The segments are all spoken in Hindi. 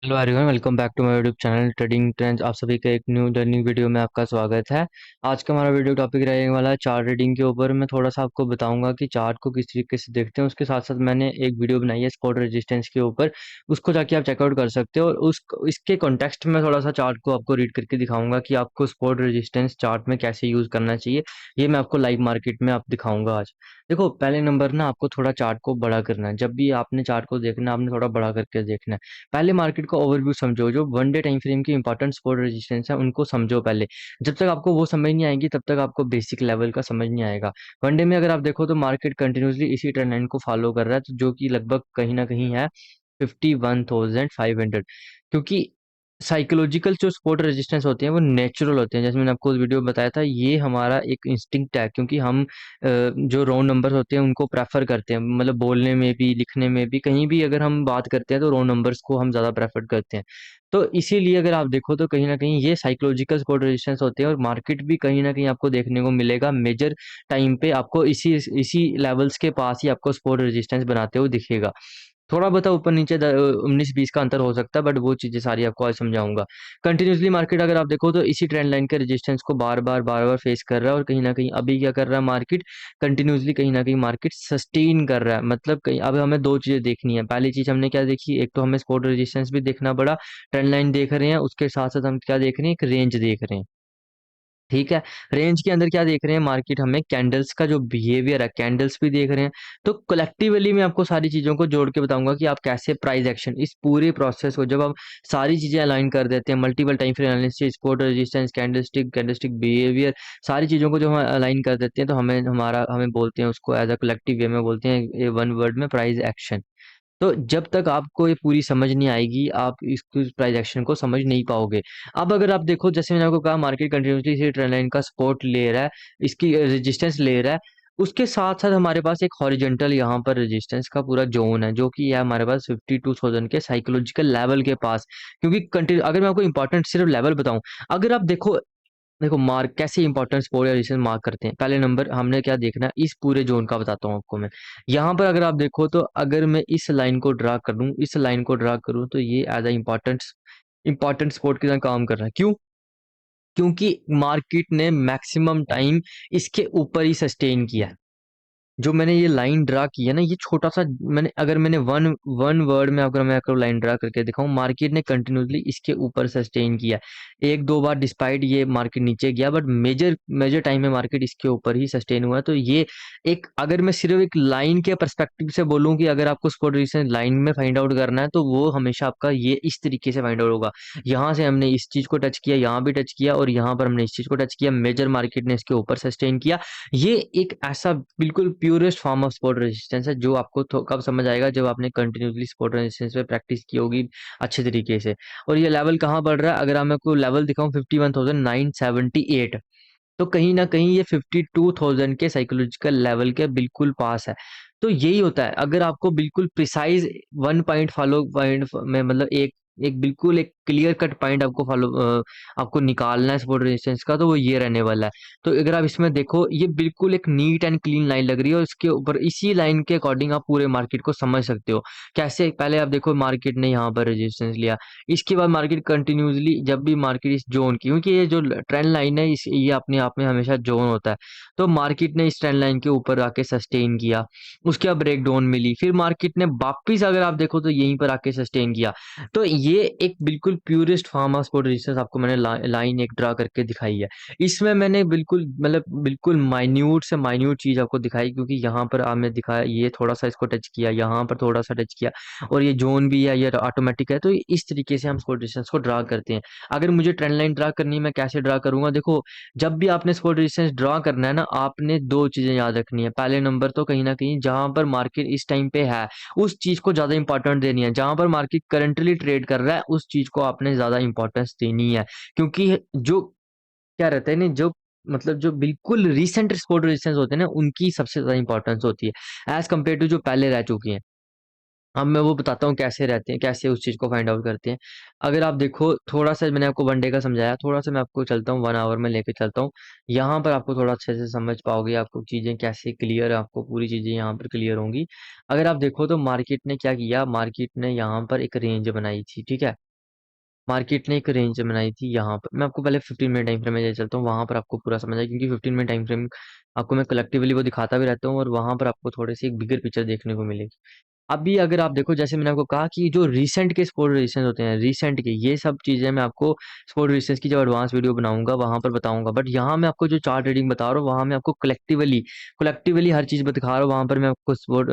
Hello everyone, welcome back to my YouTube channel trading trends. आप सभी का एक न्यू लर्निंग वीडियो में आपका स्वागत है। आज का हमारा वीडियो टॉपिक रहने वाला है चार्ट रीडिंग के ऊपर। मैं थोड़ा सा आपको बताऊंगा कि चार्ट को किस तरीके से देखते हैं। उसके साथ साथ मैंने एक वीडियो बनाई है स्पॉट रेजिस्टेंस के ऊपर, उसको जाके आप चेकआउट कर सकते हो। और उस इसके कॉन्टेक्स्ट में थोड़ा सा चार्ट को आपको रीड करके दिखाऊंगा कि आपको स्पॉट रेजिस्टेंस चार्ट में कैसे यूज करना चाहिए। ये मैं आपको लाइव मार्केट में आप दिखाऊंगा आज। देखो, पहले नंबर ना आपको थोड़ा चार्ट को बड़ा करना है। जब भी आपने चार्ट को देखना है, आपने थोड़ा बड़ा करके देखना है। पहले मार्केट का ओवरव्यू समझो, जो वन डे टाइम फ्रेम की इंपॉर्टेंट सपोर्ट रेजिस्टेंस है उनको समझो पहले। जब तक आपको वो समझ नहीं आएंगी तब तक आपको बेसिक लेवल का समझ नहीं आएगा। वन डे में अगर आप देखो तो मार्केट कंटिन्यूसली इसी ट्रेंड लाइन को फॉलो कर रहा है, तो जो कि लगभग कहीं ना कहीं है 51,500। क्योंकि साइकोलॉजिकल जो सपोर्ट रेजिस्टेंस होते हैं वो नेचुरल होते हैं। जैसे मैंने आपको उस वीडियो में बताया था, ये हमारा एक इंस्टिंक्ट है। क्योंकि हम जो रॉन्ग नंबर्स होते हैं उनको प्रेफर करते हैं, मतलब बोलने में भी, लिखने में भी, कहीं भी अगर हम बात करते हैं तो रॉन्ग नंबर्स को हम ज़्यादा प्रेफर करते हैं। तो इसीलिए अगर आप देखो तो कहीं ना कहीं ये साइकोलॉजिकल सपोर्ट रेजिस्टेंस होते हैं। और मार्केट भी कहीं ना कहीं आपको देखने को मिलेगा मेजर टाइम पे आपको इसी इसी लेवल्स के पास ही आपको सपोर्ट रेजिस्टेंस बनाते हुए दिखेगा। थोड़ा बहुत ऊपर नीचे 19-20 का अंतर हो सकता है, बट वो चीज़ें सारी आपको आज समझाऊंगा। कंटिन्यूसली मार्केट अगर आप देखो तो इसी ट्रेंड लाइन के रेजिस्टेंस को बार बार फेस कर रहा है। और कहीं ना कहीं अभी क्या कर रहा है मार्केट, कंटिन्यूसली कहीं ना कहीं मार्केट सस्टेन कर रहा है। मतलब कहीं अब हमें दो चीज़ें देखनी है। पहली चीज़ हमने क्या देखी, एक तो हमें सपोर्ट रेजिस्टेंस भी देखना पड़ा, ट्रेंड लाइन देख रहे हैं, उसके साथ साथ हम क्या देख रहे हैं, एक रेंज देख रहे हैं। ठीक है। रेंज के अंदर क्या देख रहे हैं मार्केट, हमें कैंडल्स का जो बिहेवियर है, कैंडल्स भी देख रहे हैं। तो कलेक्टिवली मैं आपको सारी चीज़ों को जोड़ के बताऊंगा कि आप कैसे प्राइस एक्शन, इस पूरे प्रोसेस को जब आप सारी चीज़ें अलाइन कर देते हैं, multiple time frame analysis, support resistance, candlestick candlestick behaviour, सारी चीज़ों को जब हम अलाइन कर देते हैं तो हमें बोलते हैं उसको एज अ कलेक्टिव वे में बोलते हैं वन वर्ड में प्राइस एक्शन। तो जब तक आपको ये पूरी समझ नहीं आएगी, आप इस प्राइस एक्शन को समझ नहीं पाओगे। अब अगर आप देखो, जैसे मैंने आपको कहा, मार्केट कंटिन्यूसली इसी ट्रेंड लाइन का सपोर्ट ले रहा है, इसकी रेजिस्टेंस ले रहा है। उसके साथ साथ हमारे पास एक हॉरिजॉन्टल यहाँ पर रेजिस्टेंस का पूरा जोन है, जो कि है हमारे पास 52,000 के साइकोलॉजिकल लेवल के पास। क्योंकि कंटिन्यू अगर मैं आपको इंपॉर्टेंट सिर्फ लेवल बताऊं, अगर आप देखो, देखो मार्क कैसे इंपॉर्टेंस पोलराइजेशन मार्क करते हैं। पहले नंबर हमने क्या देखना है, इस पूरे जोन का बताता हूँ आपको मैं। यहाँ पर अगर आप देखो तो अगर मैं इस लाइन को ड्रा कर दूं, इस लाइन को ड्रा करूं, तो ये एज अ इंपॉर्टेंट स्पोर्ट की तरह काम कर रहा है। क्यों? क्योंकि मार्केट ने मैक्सिमम टाइम इसके ऊपर ही सस्टेन किया है। जो मैंने ये लाइन ड्रा की है ना, ये छोटा सा, मैंने वन वन वर्ड में अगर मैं आपको लाइन ड्रा करके दिखाऊं, मार्केट ने कंटिन्यूसली इसके ऊपर सस्टेन किया। एक दो बार डिस्पाइट ये मार्केट नीचे गया, बट मेजर मेजर टाइम में मार्केट इसके ऊपर ही सस्टेन हुआ। तो ये एक, अगर मैं सिर्फ एक लाइन के परस्पेक्टिव से बोलूं कि अगर आपको स्पॉट रेजिस्टेंस लाइन में फाइंड आउट करना है, तो वो हमेशा आपका ये इस तरीके से फाइंड आउट होगा। यहाँ से हमने इस चीज को टच किया, यहाँ भी टच किया, और यहाँ पर हमने इस चीज को टच किया, मेजर मार्केट ने इसके ऊपर सस्टेन किया। ये एक ऐसा बिल्कुल purest form of sport resistance है, जो आपको कब समझ आएगा, जब आपने कंटिन्यूसली स्पोर्ट रेजिस्टेंस पे प्रैक्टिस की होगी अच्छे तरीके से। और ये लेवल कहाँ बढ़ रहा है, अगर मैं आपको लेवल दिखाऊं 51,978, तो कहीं ना कहीं ये 52,000 के साइकोलॉजिकल लेवल के बिल्कुल पास है। तो यही होता है, अगर आपको बिल्कुल precise one point follow point में, मतलब एक एक बिल्कुल एक क्लियर कट पॉइंट आपको आपको निकालना है सपोर्ट रेजिस्टेंस का, तो वो ये रहने वाला है। तो अगर आप इसमें देखो, ये बिल्कुल एक नीट एंड क्लीन लाइन लग रही है, और इसके ऊपर इसी लाइन के अकॉर्डिंग आप पूरे मार्केट को समझ सकते हो। कैसे? पहले आप देखो, मार्केट ने यहाँ पर रेजिस्टेंस लिया, इसके बाद मार्केट कंटिन्यूसली, जब भी मार्केट इस जोन की, क्योंकि ये जो ट्रेंड लाइन है, इस ये अपने आप में हमेशा जोन होता है। तो मार्केट ने इस ट्रेंड लाइन के ऊपर आके सस्टेन किया, उसके बाद ब्रेक डाउन मिली, फिर मार्केट ने वापिस अगर आप देखो तो यहीं पर आके सस्टेन किया। तो ये एक बिल्कुल purest form of support resistance आपको मैंने लाइन एक ड्रा करके दिखाई है। इसमें मैंने बिल्कुल, मतलब बिल्कुल माइन्यूट से माइन्यूट चीज आपको दिखाई, क्योंकि यहाँ पर आपने दिखाया, ये थोड़ा सा इसको टच किया, यहाँ पर थोड़ा सा टच किया, और ये जोन भी है, ये ऑटोमेटिक है। तो इस तरीके से हम सपोर्ट रेजिस्टेंस को ड्रा करते हैं। अगर मुझे ट्रेंड लाइन ड्रा करनी है, मैं कैसे ड्रा करूंगा? देखो, जब भी आपने सपोर्ट रेजिस्टेंस ड्रा करना है ना, आपने दो चीजें याद रखनी है। पहले नंबर तो कहीं ना कहीं जहां पर मार्केट इस टाइम पे है, उस चीज को ज्यादा इंपॉर्टेंट देनी है। जहां पर मार्केट करंटली ट्रेड कर रहा है, उस चीज को आपने ज्यादा इंपॉर्टेंस देनी है। क्योंकि जो क्या रहता है ना, जो मतलब जो बिल्कुल रिसेंट सपोर्ट रेजिस्टेंस होते हैं ना, उनकी सबसे ज्यादा इंपॉर्टेंस होती है एज कम्पेयर टू जो पहले रह चुकी हैं। अब मैं वो बताता हूँ कैसे रहते हैं, कैसे उस चीज़ को फाइंड आउट करते हैं। अगर आप देखो, थोड़ा सा मैंने आपको वन डे का समझाया, थोड़ा सा मैं आपको चलता हूँ, 1 आवर में लेके चलता हूँ। यहाँ पर आपको थोड़ा अच्छे से समझ पाओगे, आपको चीज़ें कैसे क्लियर, आपको पूरी चीज़ें यहाँ पर क्लियर होंगी। अगर आप देखो तो मार्केट ने क्या किया, मार्केट ने यहाँ पर एक रेंज बनाई थी, ठीक है। मार्केट ने एक रेंज बनाई थी यहाँ पर। मैं आपको पहले 15 मिनट टाइम फ्रेम में ले चलता हूँ, वहां पर आपको पूरा समझ आए, क्योंकि 15 मिनट टाइम फ्रेम आपको मैं कलेक्टिवली वो दिखाता भी रहता हूँ, और वहां पर आपको थोड़ी सी एक बिगर पिक्चर देखने को मिलेगी। अभी अगर आप देखो, जैसे मैंने आपको कहा कि जो रीसेंट के स्पोर्ट रेजिस्टेंस होते हैं, रीसेंट के ये सब चीजें मैं आपको स्पोर्ट रेजिस्टेंस की जब एडवांस वीडियो बनाऊंगा वहां पर बताऊंगा। बट यहाँ मैं आपको जो चार्ट रीडिंग बता रहा हूँ, वहां मैं आपको कलेक्टिवली हर चीज दिखा रहा हूँ। वहां पर मैं आपको स्पोर्ट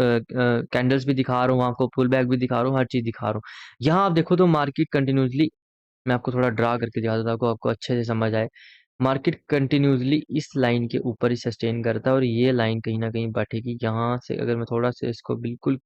कैंडल्स भी दिखा रहा हूँ, वहां को पुल बैक भी दिखा रहा हूँ, हर चीज दिखा रहा हूँ। यहाँ आप देखो तो मार्केट कंटिन्यूसली, मैं आपको थोड़ा ड्रा करके दिखा देता हूँ, आपको अच्छे से समझ आए। मार्केट कंटिन्यूसली इस लाइन के ऊपर ही सस्टेन करता है, और ये लाइन कहीं ना कहीं बैठेगी यहाँ से। अगर मैं थोड़ा सा इसको बिल्कुल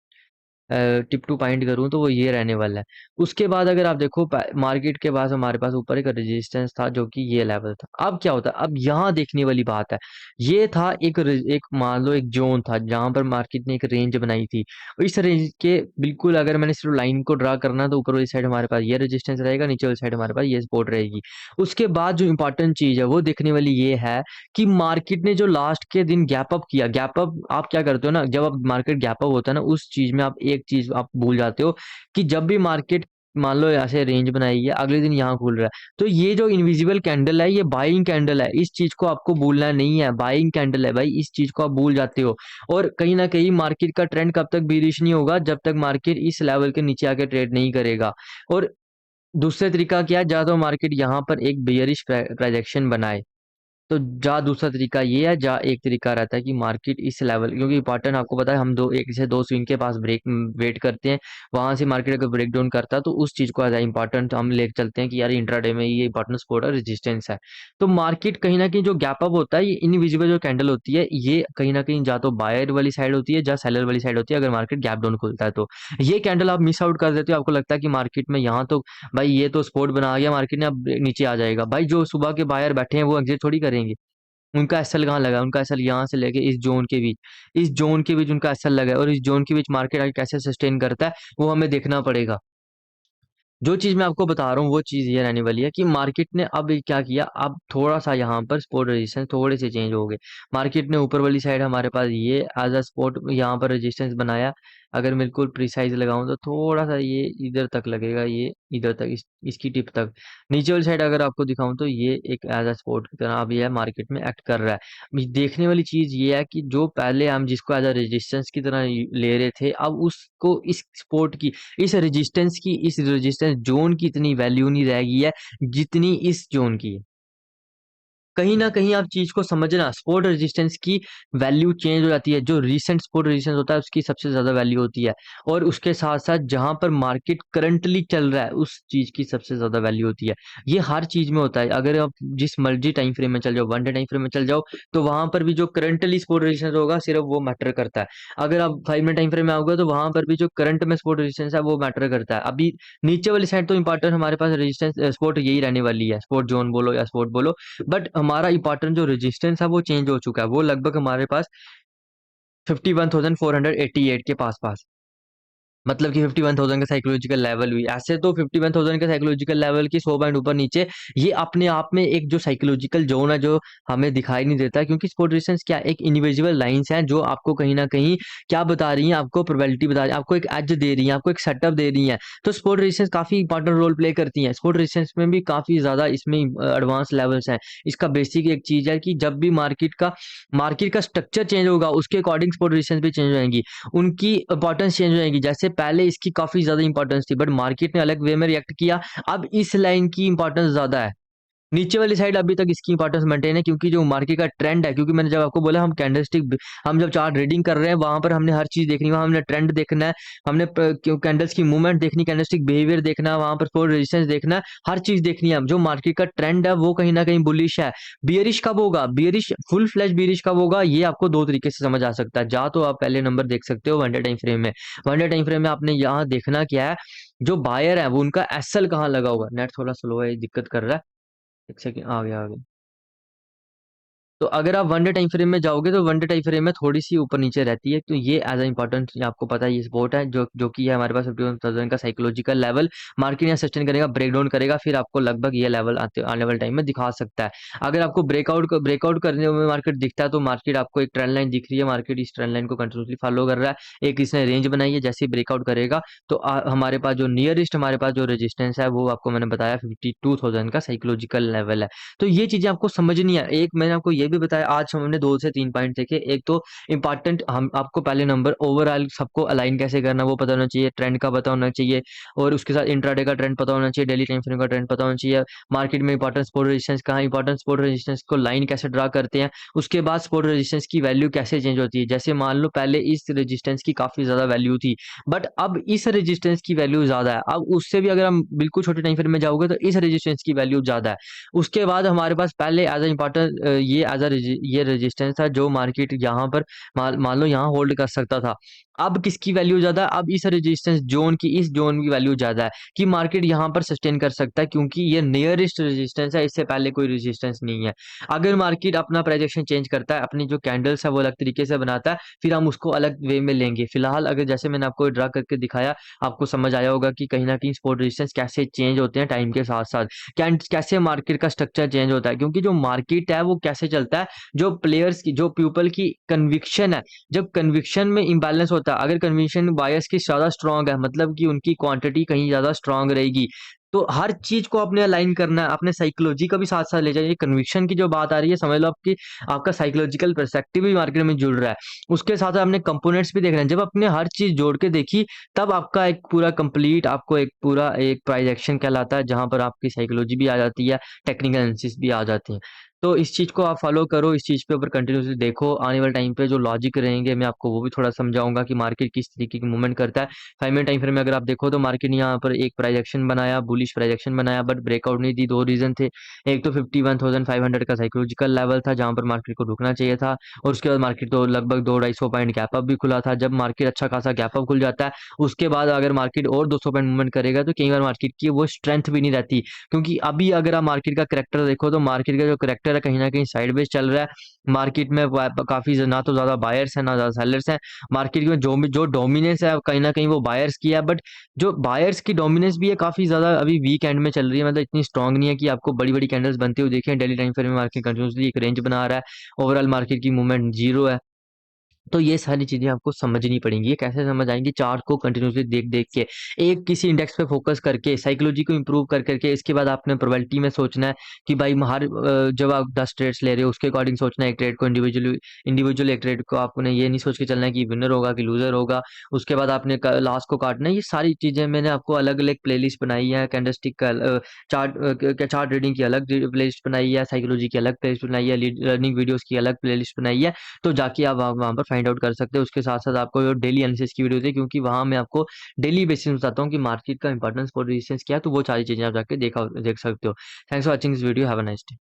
टिप टू पॉइंट करूँ तो वो ये रहने वाला है। उसके बाद अगर आप देखो, मार्केट के पास हमारे पास ऊपर एक रेजिस्टेंस था जो कि ये लेवल था। अब क्या होता है, अब यहाँ देखने वाली बात है, ये था एक मान लो एक जोन था जहां पर मार्केट ने एक रेंज बनाई थी। इस रेंज के बिल्कुल अगर मैंने सिर्फ लाइन को ड्रा करना है, तो ऊपर वाली साइड हमारे पास ये रेजिस्टेंस रहेगा, नीचे वाली साइड हमारे पास ये सपोर्ट रहेगी। उसके बाद जो इंपॉर्टेंट चीज है वो देखने वाली ये है कि मार्केट ने जो लास्ट के दिन गैप अप किया, गैप अप आप क्या करते हो ना, जब आप मार्केट गैप अप होता है ना, उस चीज में आप एक चीज आप भूल जाते हो कि जब भी मार्केट मान लो ऐसे रेंज बनाई है, अगले दिन यहाँ खुल रहा है, तो ये जो इनविजिबल कैंडल है ये बाइंग कैंडल है। इस चीज को आपको भूलना नहीं है, बाइंग कैंडल है भाई, इस चीज को आप भूल जाते हो। और कहीं ना कहीं मार्केट का ट्रेंड कब तक बीरिश नहीं होगा, जब तक मार्केट इस लेवल के नीचे आके ट्रेड नहीं करेगा। और दूसरा तरीका क्या है, या तो मार्केट यहाँ पर एक बियरिश प्रोजेक्शन बनाए, तो जा दूसरा तरीका ये है, जा एक तरीका रहता है कि मार्केट इस लेवल, क्योंकि पैटर्न आपको पता है, हम दो एक से दो स्विंग के पास ब्रेक वेट करते हैं, वहां से मार्केट अगर ब्रेक डाउन करता है तो उस चीज को एज इंपॉर्टेंट हम लेके चलते हैं कि यार इंट्राडे में ये इंपॉर्टेंट सपोर्ट और रेजिस्टेंस है। तो मार्केट कहीं ना कहीं जो गैप अप होता है, ये इनविजिबल जो कैंडल होती है, ये कहीं ना कहीं जा तो बायर वाली साइड होती है, या सेलर वाली साइड होती है। अगर मार्केट गैप डाउन खुलता है तो ये कैंडल आप मिस आउट कर देते हो, आपको लगता है कि मार्केट में यहाँ तो भाई ये तो सपोर्ट बना गया मार्केट ने, अब नीचे आ जाएगा। भाई जो सुबह के बायर बैठे हैं वो एग्जिट थोड़ी करेंगे, उनका एसएल कहाँ लगा है? उनका एसएल यहाँ से लेके इस जोन के बीच उनका एसएल लगा है, और इस जोन के बीच मार्केट आगे कैसे सस्टेन करता है वो हमें देखना पड़ेगा। जो चीज मैं आपको बता रहा हूँ वो चीज ये रहने वाली है कि मार्केट ने अब क्या किया, अब थोड़ा सा यहाँ पर सपोर्ट रेजिस्टेंस थोड़े से चेंज हो गए। मार्केट ने ऊपर वाली साइड हमारे पास ये एज अ सपोर्ट यहाँ पर रेजिस्टेंस बनाया। अगर बिल्कुल प्रिसाइज लगाऊं तो थोड़ा सा ये इधर तक लगेगा, ये इधर तक, इसकी टिप तक। नीचे वाली साइड अगर आपको दिखाऊं तो ये एक एज अ सपोर्ट की तरह अब ये मार्केट में एक्ट कर रहा है। देखने वाली चीज ये है कि जो पहले हम जिसको एज अ रेजिस्टेंस की तरह ले रहे थे, अब उसको इस सपोर्ट की, इस रेजिस्टेंस जोन की इतनी वैल्यू नहीं रह गई है जितनी इस जोन की है। कहीं न कहीं आप चीज़ को समझना, सपोर्ट रेजिस्टेंस की वैल्यू चेंज हो जाती है। जो रीसेंट सपोर्ट रेजिस्टेंस होता है उसकी सबसे ज़्यादा वैल्यू होती है, और उसके साथ-साथ जहाँ पर मार्केट करंटली चल रहा है उस चीज़ की सबसे ज़्यादा वैल्यू होती है। ये हर चीज़ में होता है। अगर आप जिस मर्ज़ी टाइम फ्रेम में चल जाओ, 1 डे टाइम फ्रेम में चल जाओ, तो वहाँ पर भी जो करंटली सपोर्ट रेजिस्टेंस होगा सिर्फ़ वो मैटर करता है। अगर आप 5 मिनट टाइम फ्रेम में आओगे तो वहाँ पर भी जो करंट में सपोर्ट रेजिस्टेंस है वो मैटर करता है। अभी नीचे वाली साइड तो इम्पोर्टेंट हमारे पास रेजिस्टेंस सपोर्ट यही रहने वाली है, सपोर्ट ज़ोन बोलो या सपोर्ट बोलो। बट हमारा इंपॉर्टेंट जो रेजिस्टेंस है वो चेंज हो चुका है, वो लगभग हमारे पास 51,488 के पास पास, मतलब कि 51,000 का साइकोलॉजिकल लेवल हुई। ऐसे तो 51,000 का साइकोलॉजिकल लेवल की 100 पॉइंट ऊपर नीचे, ये अपने आप में एक जो साइकोलॉजिकल जोन है जो हमें दिखाई नहीं देता, क्योंकि सपोर्ट रेजिस्टेंस क्या एक इंडिविजुअल लाइंस हैं जो आपको कहीं ना कहीं क्या बता रही हैं, आपको प्रोबेबिलिटी बता रही है, आपको एक एज दे रही है, आपको एक सेटअप दे रही है। तो सपोर्ट रेजिस्टेंस काफी इंपॉर्टेंट रोल प्ले करती है। सपोर्ट रेजिस्टेंस में भी काफी ज्यादा इसमें एडवांस लेवल्स हैं। इसका बेसिक एक चीज है कि जब भी मार्केट का स्ट्रक्चर चेंज होगा उसके अकॉर्डिंग सपोर्ट रेजिस्टेंस भी चेंज हो जाएंगी, उनकी इंपॉर्टेंस चेंज हो जाएगी। जैसे पहले इसकी काफी ज्यादा इंपॉर्टेंस थी, बट मार्केट ने अलग वे में रिएक्ट किया, अब इस लाइन की इंपॉर्टेंस ज्यादा है। नीचे वाली साइड अभी तक इसकी इंपॉर्टेंस मेंटेन है, क्योंकि जो मार्केट का ट्रेंड है, क्योंकि मैंने जब आपको बोला हम जब चार्ट रीडिंग कर रहे हैं वहां पर हमने हर चीज देखनी है, वहां हमने ट्रेंड देखना है, हमने कैंडल्स की मूवमेंट देखनी, कैंडलस्टिक बिहेवियर देखना है, वहां पर फोर रेजिस्टेंस देखना है, हर चीज देखनी है। जो मार्केट का ट्रेंड है वो कहीं ना कहीं बुलिश है। बियरिश कब होगा, बियरिश फुल फ्लैश बियरिश कब होगा, ये आपको दो तरीके से समझ आ सकता है। जा तो आप पहले नंबर देख सकते हो वन डे टाइम फ्रेम में। वन डे टाइम फ्रेम में आपने यहाँ देखना क्या है, जो बायर है वो उनका एसएल कहाँ लगा हुआ है। नेट थोड़ा स्लो है, दिक्कत कर रहा है। एक सेकंड, आ गया आ गया। तो अगर आप वन डे टाइम फ्रेम में जाओगे तो वन डे टाइम फ्रेम में थोड़ी सी ऊपर नीचे रहती है, तो ये एज अ इंपॉर्टेंट आपको पता है ये सपोर्ट है जो कि है हमारे पास 51,000 का साइकोलॉजिकल लेवल। मार्केट यहाँ सस्टेन करेगा, ब्रेक डाउन करेगा, फिर आपको लगभग ये लेवल आने वाले टाइम में दिखा सकता है। अगर आपको ब्रेकआउट करने में मार्केट दिखता है तो मार्केट आपको एक ट्रेंड लाइन दिख रही है, मार्केट इस ट्रेंड लाइन को कंटिन्यूसली फॉलो कर रहा है, एक इसने रेंज बनाई है, जैसे ही ब्रेकआउट करेगा तो हमारे पास जो नियरेस्ट हमारे पास जो रेजिस्टेंस है वो आपको मैंने बताया 52,000 का साइकोलॉजिकल लेवल है। तो ये चीजें आपको समझनी है। एक मैंने आपको ये भी बताया, आज हमने 2 से 3 पॉइंट देखे। एक तो इम्पोर्टेंट हम आपको पहले नंबर ओवरऑल सबको अलाइन कैसे करना वो पता होना चाहिए, ट्रेंड का पता होना चाहिए और उसके साथ इंट्राडे का ट्रेंड पता होना चाहिए, डेली टाइम फ्रेम का ट्रेंड पता होना चाहिए, मार्केट में इंपॉर्टेंट सपोर्ट रेजिस्टेंस कहाँ, इंपॉर्टेंट सपोर्ट रेजिस्टेंस को लाइन कैसे ड्रा करते हैं, उसके बाद सपोर्ट रेजिस्टेंस की वैल्यू कैसे चेंज होती है। जैसे मान लो पहले इस रेजिस्टेंस की काफी ज्यादा वैल्यू थी, बट अब इस रेजिस्टेंस की वैल्यू ज्यादा है। अब उससे भी अगर हम बिल्कुल छोटे टाइम फ्रेम में जाओगे तो इस रेजिस्टेंस की वैल्यू ज्यादा है। उसके बाद हमारे पास पहले एज अ इम्पोर्टेंट ये एज अ ये रेजिस्टेंस था जो मार्केट यहाँ पर मान लो यहाँ होल्ड कर सकता था। अब किसकी वैल्यू ज्यादा है, अब इस रेजिस्टेंस जोन की, इस जोन की वैल्यू ज्यादा है कि मार्केट यहाँ पर सस्टेन कर सकता है, क्योंकि ये नियरेस्ट रेजिस्टेंस है, इससे पहले कोई रेजिस्टेंस नहीं है। अगर मार्केट अपना प्राइजेक्शन चेंज करता है, अपनी जो कैंडल्स है वो अलग तरीके से बनाता है, फिर हम उसको अलग वे में लेंगे। फिलहाल अगर जैसे मैंने आपको ड्रा करके दिखाया, आपको समझ आया होगा कि कहीं ना कहीं सपोर्ट रेजिस्टेंस कैसे चेंज होते हैं टाइम के साथ साथ, कैसे मार्केट का स्ट्रक्चर चेंज होता है, क्योंकि जो मार्केट है वो कैसे चलता है, जो प्लेयर्स की, जो पीपल की कन्विक्शन है, जब कन्विक्शन में इम्बैलेंस होता है, अगर कन्विक्शन बायर्स की ज्यादा स्ट्रांग है, मतलब कि उनकी क्वांटिटी कहीं ज्यादा स्ट्रांग रहेगी, तो हर चीज को अपने अलाइन करना है, अपने साइकोलॉजी का भी साथ साथ ले जाइए। कन्विक्शन की जो बात आ रही है, समझ लो आपकी आपका साइकोलॉजिकल परस्पेक्टिव भी मार्केट में जुड़ रहा है, उसके साथ अपने कंपोनेंट्स भी देख रहे हैं। जब अपने हर चीज जोड़ के देखी, तब आपका एक पूरा कंप्लीट आपको एक पूरा एक प्राइस एक्शन कहलाता है, जहां पर आपकी साइकोलॉजी भी आ जाती है, टेक्निकल एनालिसिस भी आ जाती है। तो इस चीज को आप फॉलो करो, इस चीज पे ऊपर कंटिन्यूसली देखो। आने वाले टाइम पे जो लॉजिक रहेंगे मैं आपको वो भी थोड़ा समझाऊंगा कि मार्केट किस तरीके की मूवमेंट करता है। 5 मिनट टाइम फ्रेम में अगर आप देखो तो मार्केट ने यहाँ पर एक प्राइस एक्शन बनाया, बुलिश प्राइस एक्शन बनाया, बट ब्रेकआउट नहीं दी। 2 रीजन थे, एक तो 51,500 का साइकोलॉजिकल लेवल था जहां पर मार्केट को रुकना चाहिए था, और उसके बाद मार्केट तो लगभग 200-250 पॉइंट गैप अप भी खुला था। जब मार्केट अच्छा खासा गैप अप खुल जाता है, उसके बाद अगर मार्केट और 200 पॉइंट मूवमेंट करेगा तो कई बार मार्केट की वो स्ट्रेंथ भी नहीं रहती, क्योंकि अभी अगर आप मार्केट का करेक्टर देखो तो मार्केट का जो करेक्टर है कहीं ना कहीं साइडवेज चल रहा है। मार्केट में काफी ना तो ज्यादा बायर्स है ना ज्यादा सेलर्स है। मार्केट में जो डोमिनेंस है कहीं ना कहीं वो बायर्स की है, बट जो बायर्स की डोमिनेंस भी है काफी ज्यादा अभी वीक एंड में चल रही है, मतलब इतनी स्ट्रांग नहीं है कि आपको बड़ी बड़ी कैंडल्स बनते हुए देखें। डेली टाइम फ्रेम में मार्केट कंटिन्यूसली एक रेंज बना रहा है, ओवरऑल मार्केट की मूवमेंट जीरो है। तो ये सारी चीजें आपको समझनी पड़ेंगी। ये कैसे समझ आएंगी, चार्ट को कंटिन्यूसली देख देख के, एक किसी इंडेक्स पे फोकस करके, साइकोलॉजी को इंप्रूव कर करके, इसके बाद आपने प्रोबेबिलिटी में सोचना है कि भाई जब आप 10 ट्रेड्स ले रहे हो उसके अकॉर्डिंग सोचना है। एक ट्रेड को इंडिविजुअली एक ट्रेड को आपने ये नहीं सोच के चलना है कि विनर होगा कि लूजर होगा। उसके बाद आपने लास्ट को काटना है। ये सारी चीजें मैंने आपको अलग अलग प्लेलिस्ट बनाई है, कैंडलस्टिक का चार्ट रीडिंग की अलग प्लेलिस्ट बनाई है, साइकोलॉजी की अलग प्लेलिस्ट बनाई है, लर्निंग वीडियोस की अलग प्लेलिस्ट बनाई है। तो जाके आप वहाँ पर फाइंड आउट कर सकते हो। उसके साथ साथ आपको जो डेली एनालिसिस की वीडियोस है, क्योंकि वहाँ मैं आपको डेली बेसिस में बताता हूँ कि मार्केट का इंपॉर्टेंस फॉर रेजिस्टेंस क्या है, तो वो सारी चीजें आप जाके देख सकते हो। Thanks for watching this video, have a nice day.